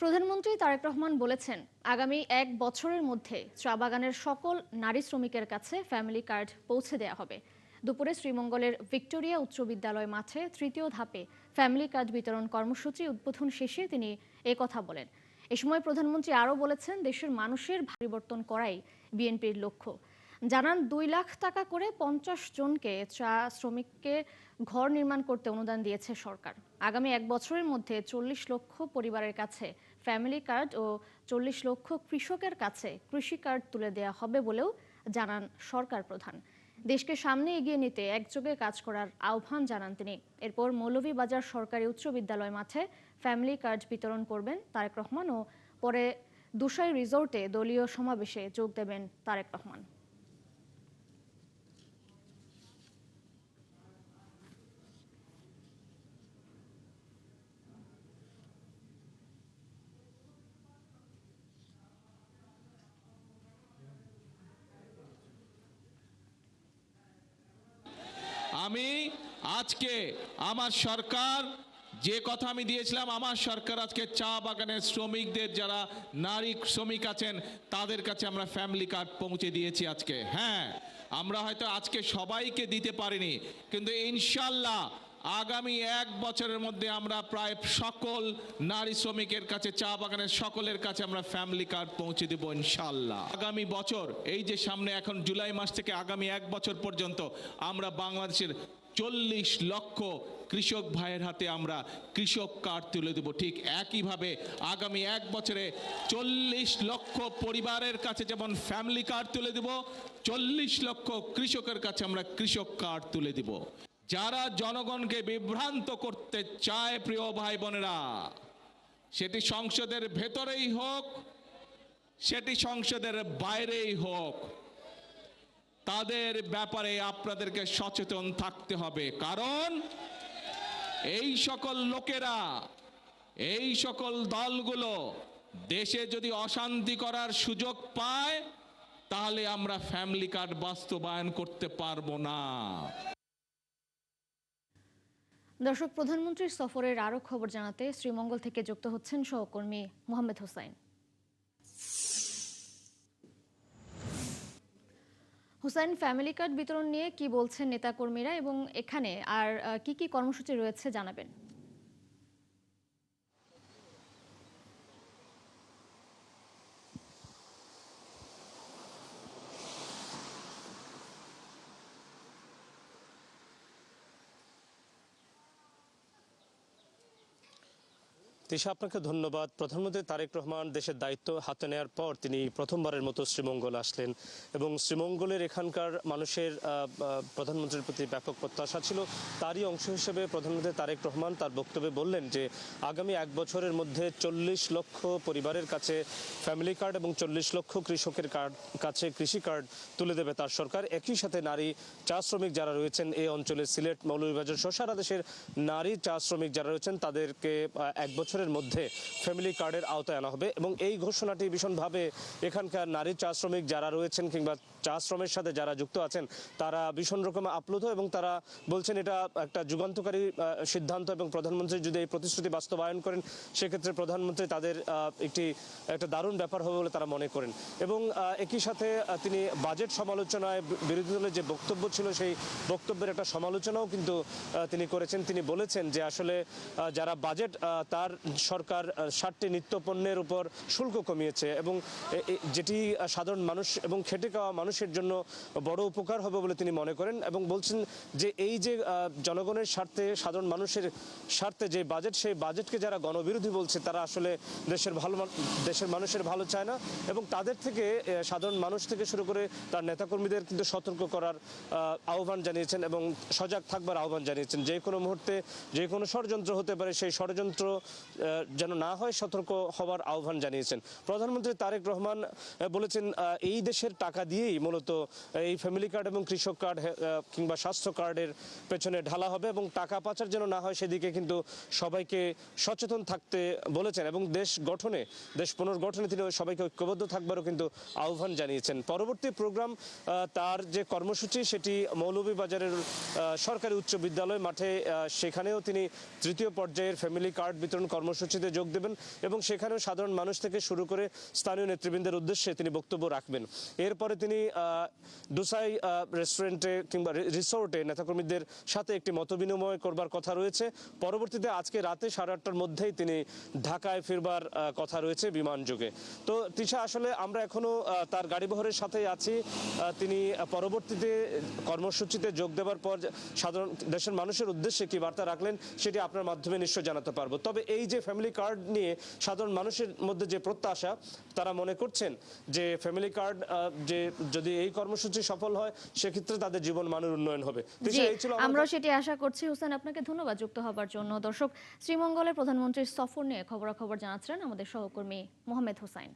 প্রধানমন্ত্রী তারেক রহমান বলেছেন, আগামী ১ বছরের মধ্যে চা বাগানের সকল নারী শ্রমিকের কাছে ফ্যামিলি কার্ড পৌঁছে দেওয়া হবে। দুপুরে শ্রীমঙ্গলের ভিক্টোরিয়া উচ্চ বিদ্যালয় মাঠে তৃতীয় ধাপে ফ্যামিলি কার্ড বিতরণ কর্মসূচি উদ্বোধন শেষে তিনি কথা বলেন। এ সময় প্রধানমন্ত্রী আরও বলেছেন, দেশের মানুষের পরিবর্তন করাই বিএনপির লক্ষ্য। জানান, ২ লাখ টাকা করে ৫০ জনকে চা শ্রমিককে ঘর নির্মাণ করতে অনুদান দিয়েছে সরকার। আগামী ১ বছরের মধ্যে ৪০ লক্ষ পরিবারের কাছে ফ্যামিলি কার্ড ও ৪০ লক্ষ কৃষকের কাছে কৃষি কার্ড তুলে দেওয়া হবে বলেও জানান সরকার প্রধান। দেশকে সামনে এগিয়ে নিতে একযোগে কাজ করার আহ্বান জানান তিনি। এরপর মৌলভীবাজার সরকারি উচ্চ বিদ্যালয় মাঠে ফ্যামিলি কার্ড বিতরণ করবেন তারেক রহমান ও পরে দুসাই রিসোর্টে দলীয় সমাবেশে যোগ দেবেন তারেক রহমান। আমি আজকে আমার সরকার যে কথা আমি দিয়েছিলাম, আমার সরকার আজকে চা বাগানের শ্রমিকদের যারা নারী শ্রমিক আছেন তাদের কাছে আমরা ফ্যামিলি কার্ড পৌঁছে দিয়েছি আজকে। হ্যাঁ, আমরা হয়তো আজকে সবাইকে দিতে পারিনি, কিন্তু ইনশাল্লাহ আগামী ১ বছরের মধ্যে আমরা প্রায় সকল নারী শ্রমিকের কাছে, চা বাগানের সকলের কাছে আমরা ফ্যামিলি কার্ড পৌঁছে দেব ইনশাল্লাহ। আগামী বছর, এই যে সামনে এখন জুলাই মাস থেকে আগামী ১ বছর পর্যন্ত আমরা বাংলাদেশের ৪০ লক্ষ কৃষক ভাইয়ের হাতে আমরা কৃষক কার্ড তুলে দেব। ঠিক একইভাবে আগামী ১ বছরে ৪০ লক্ষ পরিবারের কাছে যেমন ফ্যামিলি কার্ড তুলে দেব, ৪০ লক্ষ কৃষকের কাছে আমরা কৃষক কার্ড তুলে দেব। যারা জনগণকে বিভ্রান্ত করতে চায়, প্রিয় ভাই বোনেরা, সেটি সংসদের ভেতরেই হোক, সেটি সংসদের বাইরেই হোক, তাদের ব্যাপারে আপনাদেরকে সচেতন থাকতে হবে। কারণ এই সকল লোকেরা, এই সকল দলগুলো দেশে যদি অশান্তি করার সুযোগ পায়, তাহলে আমরা ফ্যামিলি কার্ড বাস্তবায়ন করতে পারবো না। দর্শক, প্রধানমন্ত্রীর সফরের আরও খবর জানাতে শ্রীমঙ্গল থেকে যুক্ত হচ্ছেন সহকর্মী মোহাম্মদ হোসাইন। হোসাইন, ফ্যামিলি কার্ড বিতরণ নিয়ে কি বলছেন নেতাকর্মীরা এবং এখানে আর কি কি কর্মসূচি রয়েছে জানাবেন। তিশা, আপনাকে ধন্যবাদ। প্রধানমন্ত্রী তারেক রহমান দেশের দায়িত্ব হাতে নেওয়ার পর তিনি প্রথমবারের মতো শ্রীমঙ্গল আসলেন এবং শ্রীমঙ্গলের এখানকার মানুষের প্রধানমন্ত্রীর প্রতি ব্যাপক প্রত্যাশা ছিল। তারই অংশ হিসেবে প্রধানমন্ত্রী তারেক রহমান তার বক্তব্যে বললেন যে আগামী ১ বছরের মধ্যে ৪০ লক্ষ পরিবারের কাছে ফ্যামিলি কার্ড এবং ৪০ লক্ষ কৃষকের কাছে কৃষি কার্ড তুলে দেবে তার সরকার। একই সাথে নারী চা শ্রমিক যারা রয়েছেন এই অঞ্চলের, সিলেট, মৌলভীবাজার সহ সারা দেশের নারী চা শ্রমিক যারা রয়েছেন তাদেরকে ১ বছরের মধ্যে ফ্যামিলি কার্ডের আওতায় আনা হবে এবং এই ঘোষণাটি ভীষণভাবে এখানকার নারী চা শ্রমিক যারা রয়েছেন কিংবা চা শ্রমের সাথে যারা যুক্ত আছেন তারা ভীষণ রকম আপ্লুত এবং তারা বলছেন এটা একটা যুগান্তকারী সিদ্ধান্ত এবং প্রধানমন্ত্রী যদি এই প্রতিশ্রুতি বাস্তবায়ন করেন সেক্ষেত্রে প্রধানমন্ত্রী তাদের একটা দারুণ ব্যাপার হবে বলে তারা মনে করেন। এবং একই সাথে তিনি বাজেট সমালোচনায় বিরোধী দলের যে বক্তব্য ছিল সেই বক্তব্যের একটা সমালোচনাও কিন্তু তিনি করেছেন। তিনি বলেছেন যে আসলে যারা বাজেট তার সরকার ৬০টি নিত্যপণ্যের উপর শুল্ক কমিয়েছে এবং যেটি সাধারণ মানুষ এবং খেটে খাওয়া মানুষের জন্য বড় উপকার হবে বলে তিনি মনে করেন এবং বলছেন যে এই যে জনগণের স্বার্থে, সাধারণ মানুষের স্বার্থে যে বাজেট, সেই বাজেটকে যারা গণবিরোধী বলছে তারা আসলে দেশের মানুষের ভালো চায় না এবং তাদের থেকে, সাধারণ মানুষ থেকে শুরু করে তার নেতাকর্মীদের কিন্তু সতর্ক করার আহ্বান জানিয়েছেন এবং সজাগ থাকবার আহ্বান জানিয়েছেন। যে কোনো মুহূর্তে যে কোনো ষড়যন্ত্র হতে পারে, সেই ষড়যন্ত্র যেন না হয় সতর্ক হওয়ার আহ্বান জানিয়েছেন। প্রধানমন্ত্রী তারেক রহমান বলেছেন এই দেশের টাকা দিয়েই মূলত এই ফ্যামিলি কার্ড এবং কৃষক কার্ড কিংবা স্বাস্থ্য কার্ডের পেছনে ঢালা হবে এবং টাকা পাচার যেন না হয় সেদিকে কিন্তু সবাইকে সচেতন থাকতে বলেছেন এবং দেশ পুনর্গঠনে তিনি সবাইকে ঐক্যবদ্ধ থাকবারও কিন্তু আহ্বান জানিয়েছেন। পরবর্তী প্রোগ্রাম তার যে কর্মসূচি সেটি মৌলভীবাজারের সরকারি উচ্চ বিদ্যালয় মাঠে, সেখানেও তিনি তৃতীয় পর্যায়ের ফ্যামিলি কার্ড বিতরণ কর্মসূচিতে যোগ দেবেন এবং সেখানেও সাধারণ মানুষ থেকে শুরু করে স্থানীয় নেতৃবৃন্দের উদ্দেশ্যে তিনি বক্তব্য রাখবেন। এরপরে তিনি ডুসাই রেস্টুরেন্টে কিংবা রিসোর্টে নেতাকর্মীদের সাথে একটি মতবিনিময় করবার কথা রয়েছে। পরবর্তীতে আজকে রাতে 8:30টার মধ্যেই তিনি ঢাকায় ফিরবার কথা রয়েছে বিমানযোগে। তো তৃষা, আসলে আমরা এখনো তার গাড়িবহরের সাথেই আছি। তিনি পরবর্তীতে কর্মসূচিতে যোগ দেওয়ার পর সাধারণ দেশের মানুষের উদ্দেশ্যে কি বার্তা রাখলেন সেটি আপনার মাধ্যমে নিশ্চয় জানাতে পারবো। তবে এই যে ফ্যামিলি কার্ড নিয়ে সাধারণ মানুষের মধ্যে যে প্রত্যাশা, তারা মনে করছেন যে ফ্যামিলি কার্ড যে যদি এই কর্মসূচি সফল হয় সেক্ষেত্রে তাদের জীবন মানের উন্নয়ন হবে। জি, আমরা সেটি আশা করছি। হোসেন, আপনাকে ধন্যবাদ যুক্ত হবার জন্য। দর্শক, শ্রীমঙ্গলে প্রধানমন্ত্রীর সফর নিয়ে খবরাখবর জানাচ্ছিলেন আমাদের সহকর্মী মোহাম্মদ হোসাইন।